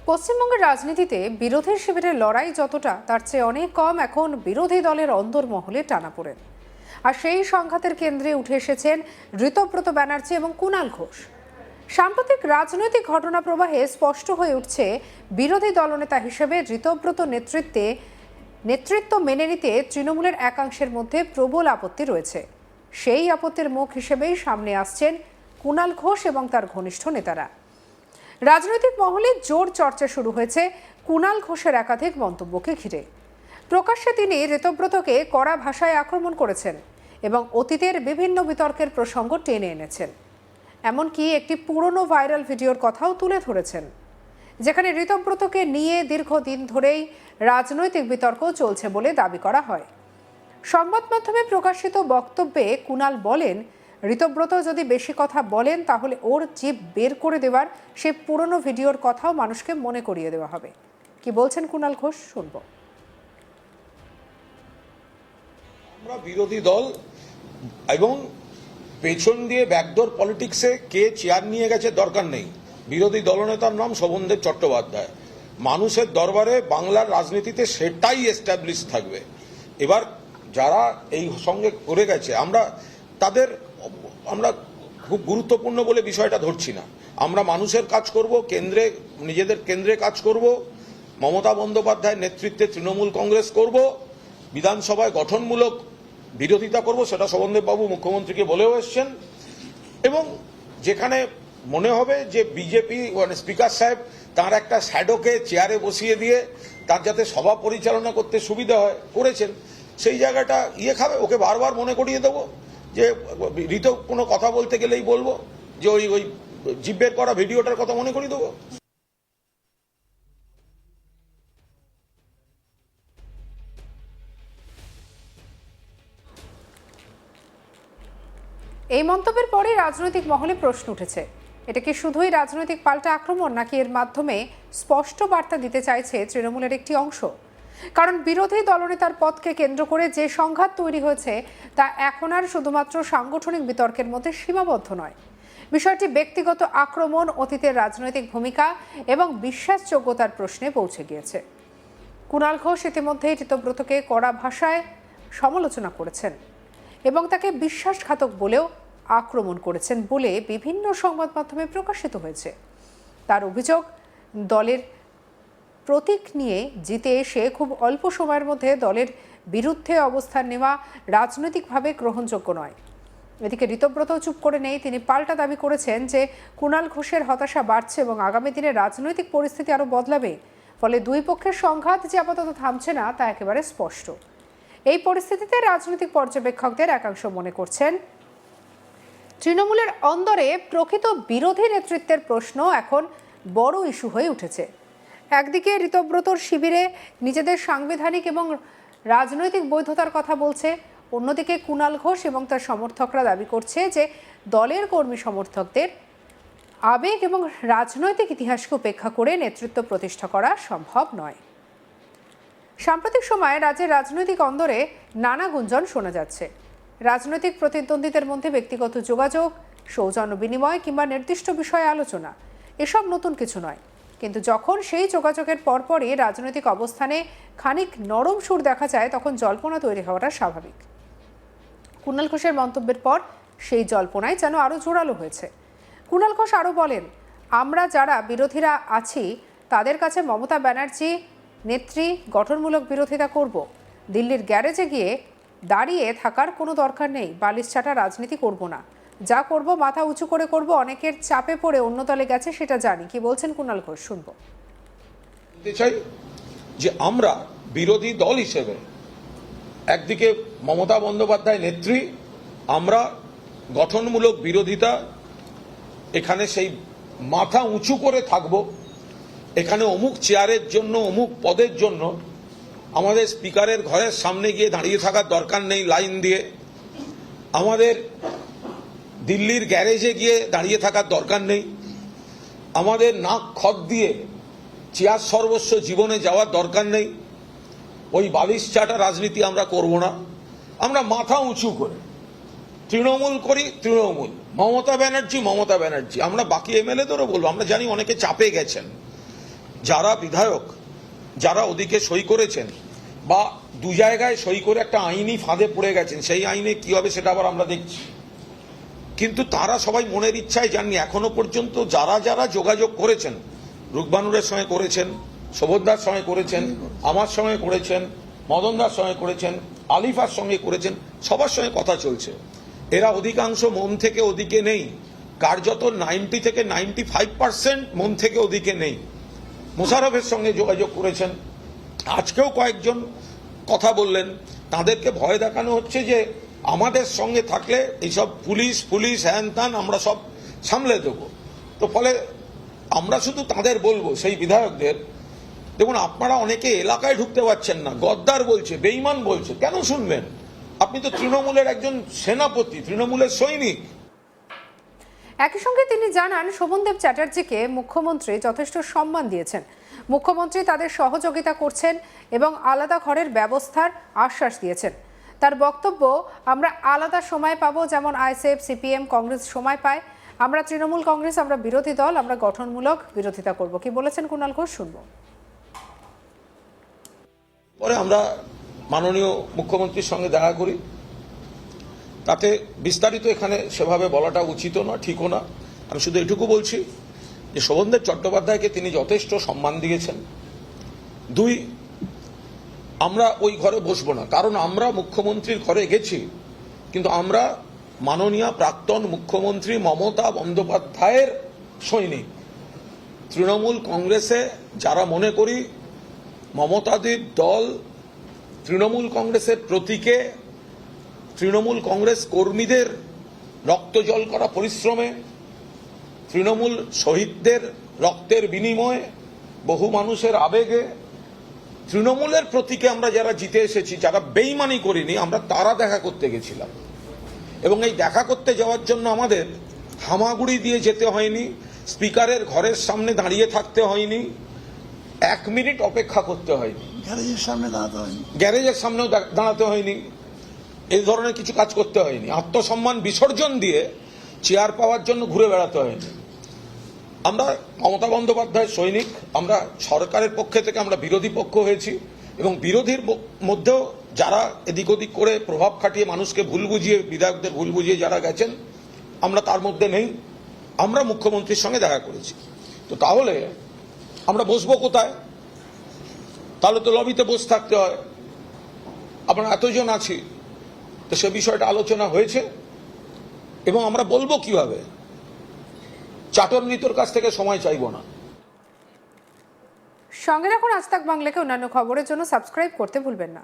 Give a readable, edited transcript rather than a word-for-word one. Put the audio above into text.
পশ্চিমবঙ্গের রাজনীতিতে বিরোধী শিবিরের লড়াই যতটা তার চেয়ে অনেক কম এখন বিরোধী দলের অন্দরমহলে টানাপোড়েন। আর সেই সংঘাতের কেন্দ্রে উঠে এসেছেন ঋতব্রত ব্যানার্জি এবং কুণাল ঘোষ। সাম্প্রতিক রাজনৈতিক ঘটনা প্রবাহে স্পষ্ট হয়ে উঠছে বিরোধী দলনেতা হিসেবে ঋতব্রত নেতৃত্ব মেনে নিতে তৃণমূলের একাংশের মধ্যে প্রবল আপত্তি রয়েছে। সেই আপত্তির মুখ হিসেবেই সামনে আসছেন কুণাল ঘোষ এবং তার ঘনিষ্ঠ নেতারা। রাজনৈতিক মহলে জোর চর্চা শুরু হয়েছে কুণাল ঘোষের একাধিক মন্তব্যকে ঘিরে। প্রকাশ্যে তিনি ঋতব্রতকে কড়া ভাষায় আক্রমণ করেছেন এবং অতীতের বিভিন্ন বিতর্কের প্রসঙ্গ টেনে এনেছেন। এমনকি একটি পুরনো ভাইরাল ভিডিওর কথাও তুলে ধরেছেন, যেখানে ঋতব্রতকে নিয়ে দীর্ঘদিন ধরেই রাজনৈতিক বিতর্ক চলছে বলে দাবি করা হয়। সংবাদ মাধ্যমে প্রকাশিত বক্তব্যে কুণাল বলেন, ঋতব্রত যদি বেশি কথা বলেন তাহলে ওর জিভ বের করে দেওয়ার সেই পুরনো ভিডিওর কথাও মানুষকে মনে করিয়ে দেওয়া হবে। কি বলছেন কুণাল ঘোষ, শুনবো। আমরা বিরোধী দল এবং পেছন দিয়ে ব্যাকডোর পলিটিক্সে কে চেয়ার নিয়ে গেছে দরকার নেই। বিরোধী দলনেতার নাম শোভনদেব চট্টোপাধ্যায়। মানুষের দরবারে বাংলার রাজনীতিতে সেটাই এস্টাবলিশ থাকবে। এবার যারা এই সঙ্গে করে গেছে আমরা খুব গুরুত্বপূর্ণ বলে বিষয়টা ধরছি না। আমরা মানুষের কাজ করব, নিজেদের কেন্দ্রে কাজ করব, মমতা বন্দ্যোপাধ্যায়ের নেতৃত্বে তৃণমূল কংগ্রেস করব, বিধানসভায় গঠনমূলক বিরোধিতা করব, সেটা শোভনদেব বাবু মুখ্যমন্ত্রীকে বলেও এসছেন। এবং যেখানে মনে হবে যে বিজেপি স্পিকার সাহেব তার একটা শ্যাডোকে চেয়ারে বসিয়ে দিয়ে তার যাতে সভা পরিচালনা করতে সুবিধা হয় করেছেন, সেই জায়গাটা খাবে। ওকে বারবার মনে করিয়ে দেবো যে ঋত কোনো কথা বলতে গেলেই বলবো যে ওই জিভের করা ভিডিওটার কথা মনে করিয়ে দেবো। এই মন্তব্যের পরে রাজনৈতিক মহলে প্রশ্ন উঠেছে, এটা কি শুধুই রাজনৈতিক পাল্টা আক্রমণ, নাকি এর মাধ্যমে স্পষ্ট বার্তা দিতে চাইছে তৃণমূলের একটি অংশ? কারণ বিরোধী দলনেতার পদকে কেন্দ্র করে যে সংঘাত তৈরি হয়েছে তা এখন আর শুধুমাত্র সাংগঠনিক বিতর্কের মধ্যে সীমাবদ্ধ নয়। বিষয়টি ব্যক্তিগত আক্রমণ, অতীতের রাজনৈতিক ভূমিকা এবং বিশ্বাসযোগ্যতার প্রশ্নে পৌঁছে গিয়েছে। কুণাল ঘোষ ইতিমধ্যেই ঋতব্রতকে কড়া ভাষায় সমালোচনা করেছেন এবং তাকে বিশ্বাসঘাতক বলেও আক্রমণ করেছেন বলে বিভিন্ন সংবাদ মাধ্যমে প্রকাশিত হয়েছে। তার অভিযোগ, দলের প্রতীক নিয়ে জিতে এসে খুব অল্প সময়ের মধ্যে দলের বিরুদ্ধে অবস্থান নেওয়া রাজনৈতিকভাবে গ্রহণযোগ্য নয়। এদিকে ঋতব্রত চুপ করে নেই। তিনি পাল্টা দাবি করেছেন যে কুণাল ঘোষের হতাশা বাড়ছে এবং আগামী দিনে রাজনৈতিক পরিস্থিতি আরও বদলাবে। ফলে দুই পক্ষের সংঘাত যে আপাতত থামছে না তা একেবারে স্পষ্ট। এই পরিস্থিতিতে রাজনৈতিক পর্যবেক্ষকদের একাংশ মনে করছেন, তৃণমূলের অন্দরে প্রকৃত বিরোধী নেতৃত্বের প্রশ্ন এখন বড় ইস্যু হয়ে উঠেছে। একদিকে ঋতব্রতর শিবিরে নিজেদের সাংবিধানিক এবং রাজনৈতিক বৈধতার কথা বলছে, অন্যদিকে কুণাল ঘোষ এবং তার সমর্থকরা দাবি করছে যে দলের কর্মী সমর্থকদের আবেগ এবং রাজনৈতিক ইতিহাসকে উপেক্ষা করে নেতৃত্ব প্রতিষ্ঠা করা সম্ভব নয়। সাম্প্রতিক সময়ে রাজ্যের রাজনৈতিক অন্দরে নানা গুঞ্জন শোনা যাচ্ছে। রাজনৈতিক প্রতিদ্বন্দ্বীদের মধ্যে ব্যক্তিগত যোগাযোগ, সৌজন্য বিনিময় কিংবা নির্দিষ্ট বিষয়ে আলোচনা, এসব নতুন কিছু নয়। কিন্তু যখন সেই যোগাযোগের পরপরই রাজনৈতিক অবস্থানে খানিক নরম সুর দেখা যায়, তখন জল্পনা তৈরি হওয়াটা স্বাভাবিক। কুণাল ঘোষের মন্তব্যের পর সেই জল্পনায় যেন আরও জোরালো হয়েছে। কুণাল ঘোষ আরও বলেন, আমরা যারা বিরোধীরা আছি তাদের কাছে মমতা ব্যানার্জি নেত্রী গঠনমূলক বিরোধিতা করব। দিল্লির গ্যারেজে গিয়ে দাঁড়িয়ে থাকার কোনো দরকার নেই। বালিশ চাটা রাজনীতি করব না, যা করব মাথা উঁচু করে করব। অনেকের চাপে পড়ে অন্য দলে গেছে, সেটা জানি। কি বলছেন কুণাল ঘোষ, শুনবো। চাই যে আমরা বিরোধী দল হিসেবে একদিকে মমতা বন্দ্যোপাধ্যায় নেত্রী, আমরা গঠনমূলক বিরোধিতা, এখানে সেই মাথা উঁচু করে থাকব। এখানে অমুক চেয়ারের জন্য, অমুক পদের জন্য আমাদের স্পিকারের ঘরের সামনে গিয়ে দাঁড়িয়ে থাকার দরকার নেই লাইন দিয়ে। আমাদের দিল্লির গ্যারেজে গিয়ে দাঁড়িয়ে থাকার দরকার নেই। আমাদের নাক খত দিয়ে চেয়ার সর্বস্ব জীবনে যাওয়ার দরকার নেই। ওই বালিশ চাটা রাজনীতি আমরা করব না। আমরা মাথা উঁচু করে তৃণমূল করি, তৃণমূল, মমতা ব্যানার্জি, মমতা ব্যানার্জি। আমরা বাকি এমএলএদেরও বলবো, আমরা জানি অনেকে চাপে গেছেন, যারা বিধায়ক যারা ওদিকে সই করেছেন বা দু জায়গায় সই করে একটা আইনি ফাঁদে পড়ে গেছেন, সেই আইনে কি হবে সেটা আবার আমরা দেখছি। কিন্তু তারা সবাই মনের ইচ্ছায় জাননি এখনো পর্যন্ত যারা যারা যোগাযোগ করেছেন, রুকবানুরের সঙ্গে করেছেন, শোভনদার সঙ্গে করেছেন, আমার সঙ্গে করেছেন, মদনদার সঙ্গে করেছেন, আলিফার সঙ্গে করেছেন, সবার সঙ্গে কথা চলছে। এরা অধিকাংশ মন থেকে ওদিকে নেই, কার্যত 90 থেকে 95% মন থেকে ওদিকে নেই। মোশাররফের সঙ্গে যোগাযোগ করেছেন, আজকেও কয়েকজন কথা বললেন, তাদেরকে ভয় দেখানো হচ্ছে যে আমাদের সঙ্গে থাকলে এইসব পুলিশ হ্যান ত্যান আমরা সব সামলে দেব। তো ফলে আমরা শুধু তাদের বলবো, সেই বিধায়কদের, দেখুন আপনারা অনেকে এলাকায় ঢুকতে পারছেন না, গদ্দার বলছে, বেঈমান বলছে, কেন শুনবেন? আপনি তো তৃণমূলের একজন সেনাপতি, তৃণমূলের সৈনিক। একই সঙ্গে তিনি জানান শোভনদেব চ্যাটার্জিকে মুখ্যমন্ত্রী যথেষ্ট সম্মান দিয়েছেন, মুখ্যমন্ত্রী তাদের সহযোগিতা করছেন এবং আলাদা ঘরের ব্যবস্থার আশ্বাস দিয়েছেন। তার বক্তব্য, আমরা আলাদা সময় পাবো, যেমন আইএসএফ, সিপিএম, কংগ্রেস সময় পায়। আমরা তৃণমূল কংগ্রেস, আমরা বিরোধী দল, আমরা গঠনমূলক বিরোধিতা করব। কি বলেছেন কুণাল ঘোষ, শুনবো। পরে আমরা মাননীয় মুখ্যমন্ত্রীর সঙ্গে দেখা করি, তাতে বিস্তারিত এখানে সেভাবে বলাটা উচিত না, ঠিকও না। আমি শুধু এটুকু বলছি যে শোভনদেব চট্টোপাধ্যায়কে তিনি যথেষ্ট সম্মান দিয়েছেন। দুই, আমরা ওই ঘরে বসবো না, কারণ আমরা মুখ্যমন্ত্রীর ঘরে গেছি, কিন্তু আমরা মাননীয় প্রাক্তন মুখ্যমন্ত্রী মমতা বন্দ্যোপাধ্যায়ের সৈনিক। তৃণমূল কংগ্রেসে যারা মনে করি মমতাদির দল তৃণমূল কংগ্রেসের প্রতীকে, তৃণমূল কংগ্রেস কর্মীদের রক্ত জল করা পরিশ্রমে, তৃণমূল শহীদদের রক্তের বিনিময়ে, বহু মানুষের আবেগে, তৃণমূলের প্রতীকে আমরা যারা জিতে এসেছি, যারা বেইমানি করিনি, আমরা তারা দেখা করতে গেছিলাম। এবং এই দেখা করতে যাওয়ার জন্য আমাদের হামাগুড়ি দিয়ে যেতে হয়নি, স্পিকারের ঘরের সামনে দাঁড়িয়ে থাকতে হয়নি, 1 মিনিট অপেক্ষা করতে হয়নি, গ্যারেজের সামনেও দাঁড়াতে হয়নি, এই ধরনের কিছু কাজ করতে হয়নি, আত্মসম্মান বিসর্জন দিয়ে চেয়ার পাওয়ার জন্য ঘুরে বেড়াতে হয়নি। আমরা মমতা বন্দ্যোপাধ্যায়ের সৈনিক, আমরা সরকারের পক্ষে থেকে আমরা বিরোধী পক্ষ হয়েছি, এবং বিরোধীর মধ্যেও যারা এদিক ওদিক করে প্রভাব খাটিয়ে মানুষকে ভুল বুঝিয়ে, বিধায়কদের ভুল বুঝিয়ে যারা গেছেন, আমরা তার মধ্যে নেই। আমরা মুখ্যমন্ত্রীর সঙ্গে দেখা করেছি। তো তাহলে আমরা বসবো কোথায়? তাহলে তো লবিতে বসে থাকতে হয়। আমরা এতজন আছি, তো সে বিষয়টা আলোচনা হয়েছে, এবং আমরা বলবো কিভাবে, চাটুর্নীতির কাছ থেকে সময় চাইব না। সঙ্গে রাখুন আজ তাক বাংলাকে অন্যান্য খবরের জন্য সাবস্ক্রাইব করতে ভুলবেন না।